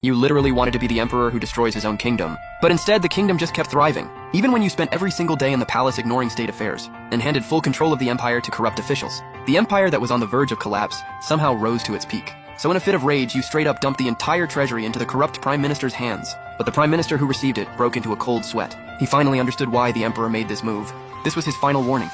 You literally wanted to be the emperor who destroys his own kingdom. But instead, the kingdom just kept thriving, even when you spent every single day in the palace ignoring state affairs, and handed full control of the empire to corrupt officials. The empire that was on the verge of collapse somehow rose to its peak. So in a fit of rage, you straight up dumped the entire treasury into the corrupt prime minister's hands. But the prime minister who received it broke into a cold sweat. He finally understood why the emperor made this move. This was his final warning.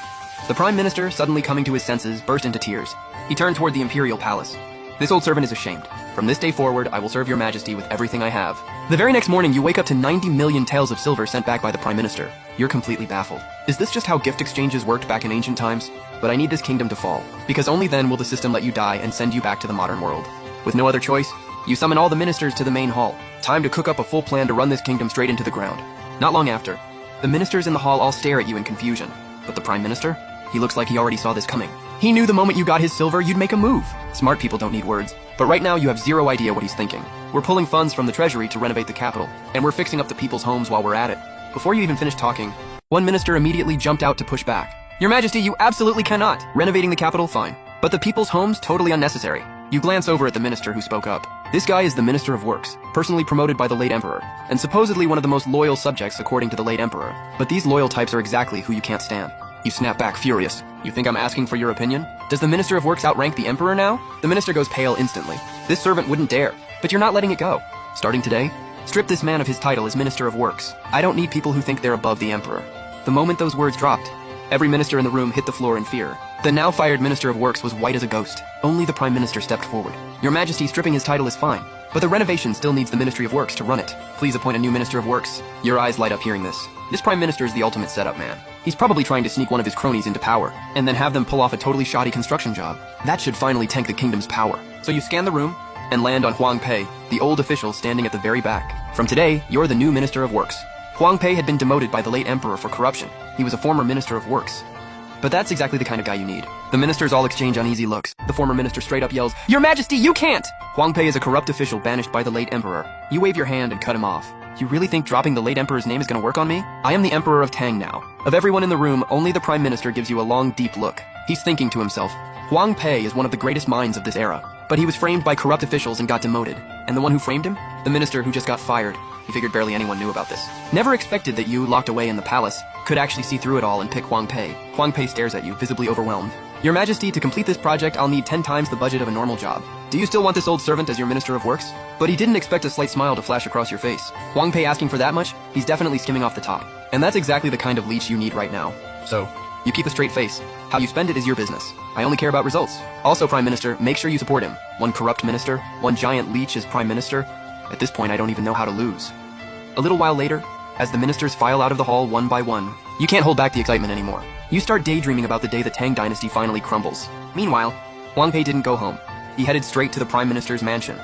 The prime minister, suddenly coming to his senses, burst into tears. He turned toward the imperial palace. This old servant is ashamed. From this day forward, I will serve your majesty with everything I have. The very next morning, you wake up to 90 million taels of silver sent back by the prime minister. You're completely baffled. Is this just how gift exchanges worked back in ancient times? But I need this kingdom to fall, because only then will the system let you die and send you back to the modern world. With no other choice, you summon all the ministers to the main hall. Time to cook up a full plan to run this kingdom straight into the ground. Not long after, the ministers in the hall all stare at you in confusion. But the prime minister? He looks like he already saw this coming. He knew the moment you got his silver, you'd make a move. Smart people don't need words. But right now, you have zero idea what he's thinking. We're pulling funds from the treasury to renovate the capital, and we're fixing up the people's homes while we're at it. Before you even finish talking, one minister immediately jumped out to push back. Your Majesty, you absolutely cannot. Renovating the capital, fine. But the people's homes, totally unnecessary. You glance over at the minister who spoke up. This guy is the Minister of Works, personally promoted by the late emperor, and supposedly one of the most loyal subjects according to the late emperor. But these loyal types are exactly who you can't stand. You snap back furious. You think I'm asking for your opinion? Does the Minister of Works outrank the emperor now? The minister goes pale instantly. This servant wouldn't dare, but you're not letting it go. Starting today, strip this man of his title as Minister of Works. I don't need people who think they're above the emperor. The moment those words dropped, every minister in the room hit the floor in fear. The now fired Minister of Works was white as a ghost. Only the Prime Minister stepped forward. Your Majesty, stripping his title is fine, but the renovation still needs the Ministry of Works to run it. Please appoint a new Minister of Works. Your eyes light up hearing this. This Prime Minister is the ultimate setup man. He's probably trying to sneak one of his cronies into power, and then have them pull off a totally shoddy construction job. That should finally tank the kingdom's power. So you scan the room, and land on Huang Pei, the old official standing at the very back. From today, you're the new Minister of Works. Huang Pei had been demoted by the late emperor for corruption. He was a former Minister of Works. But that's exactly the kind of guy you need. The ministers all exchange uneasy looks. The former minister straight up yells, "Your Majesty, you can't!" Huang Pei is a corrupt official banished by the late emperor. You wave your hand and cut him off. You really think dropping the late emperor's name is gonna work on me? I am the emperor of Tang now. Of everyone in the room, only the prime minister gives you a long, deep look. He's thinking to himself, Huang Pei is one of the greatest minds of this era. But he was framed by corrupt officials and got demoted. And the one who framed him? The minister who just got fired. He figured barely anyone knew about this. Never expected that you, locked away in the palace, could actually see through it all and pick Huang Pei. Huang Pei stares at you, visibly overwhelmed. Your Majesty, to complete this project, I'll need 10 times the budget of a normal job. Do you still want this old servant as your Minister of Works? But he didn't expect a slight smile to flash across your face. Huang Pei asking for that much? He's definitely skimming off the top. And that's exactly the kind of leech you need right now. So, you keep a straight face. How you spend it is your business. I only care about results. Also, Prime Minister, make sure you support him. One corrupt minister, one giant leech as Prime Minister. At this point, I don't even know how to lose. A little while later, as the ministers file out of the hall one by one, you can't hold back the excitement anymore. You start daydreaming about the day the Tang dynasty finally crumbles. Meanwhile, Huang Pei didn't go home. He headed straight to the Prime Minister's mansion.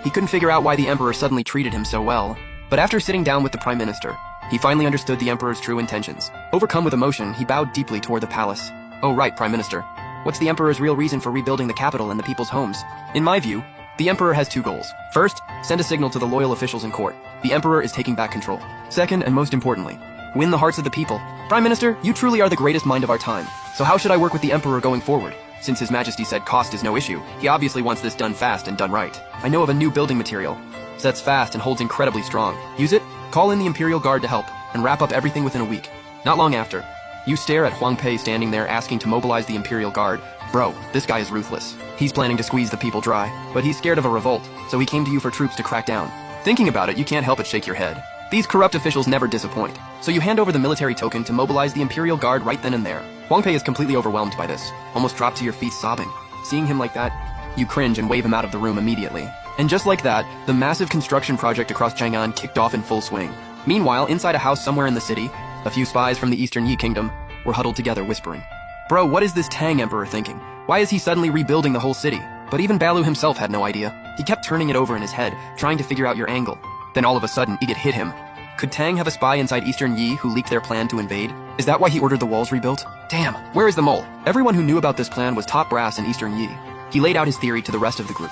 He couldn't figure out why the Emperor suddenly treated him so well, but after sitting down with the Prime Minister, he finally understood the Emperor's true intentions. Overcome with emotion, he bowed deeply toward the palace. Oh right, Prime Minister. What's the Emperor's real reason for rebuilding the capital and the people's homes? In my view, the Emperor has two goals. First, send a signal to the loyal officials in court. The Emperor is taking back control. Second, and most importantly, win the hearts of the people. Prime Minister, you truly are the greatest mind of our time. So how should I work with the Emperor going forward? Since His Majesty said cost is no issue, he obviously wants this done fast and done right. I know of a new building material. Sets fast and holds incredibly strong. Use it, call in the Imperial Guard to help, and wrap up everything within a week. Not long after, you stare at Huang Pei standing there asking to mobilize the Imperial Guard. Bro, this guy is ruthless. He's planning to squeeze the people dry, but he's scared of a revolt, so he came to you for troops to crack down. Thinking about it, you can't help but shake your head. These corrupt officials never disappoint, so you hand over the military token to mobilize the Imperial Guard right then and there. Huang Pei is completely overwhelmed by this, almost dropped to your feet sobbing. Seeing him like that, you cringe and wave him out of the room immediately. And just like that, the massive construction project across Chang'an kicked off in full swing. Meanwhile, inside a house somewhere in the city, a few spies from the Eastern Yi Kingdom were huddled together whispering. Bro, what is this Tang Emperor thinking? Why is he suddenly rebuilding the whole city? But even Balu himself had no idea. He kept turning it over in his head, trying to figure out your angle. Then all of a sudden, it hit him. Could Tang have a spy inside Eastern Yi who leaked their plan to invade? Is that why he ordered the walls rebuilt? Damn, where is the mole? Everyone who knew about this plan was top brass in Eastern Yi. He laid out his theory to the rest of the group.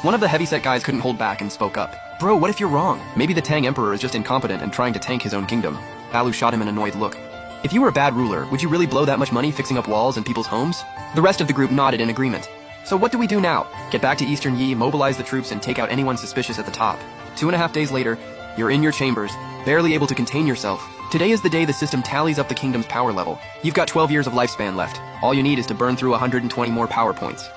One of the heavyset guys couldn't hold back and spoke up. Bro, what if you're wrong? Maybe the Tang Emperor is just incompetent and trying to tank his own kingdom. Balu shot him an annoyed look. If you were a bad ruler, would you really blow that much money fixing up walls and people's homes? The rest of the group nodded in agreement. So what do we do now? Get back to Eastern Yi, mobilize the troops, and take out anyone suspicious at the top. 2.5 days later, you're in your chambers, barely able to contain yourself. Today is the day the system tallies up the kingdom's power level. You've got 12 years of lifespan left. All you need is to burn through 120 more power points.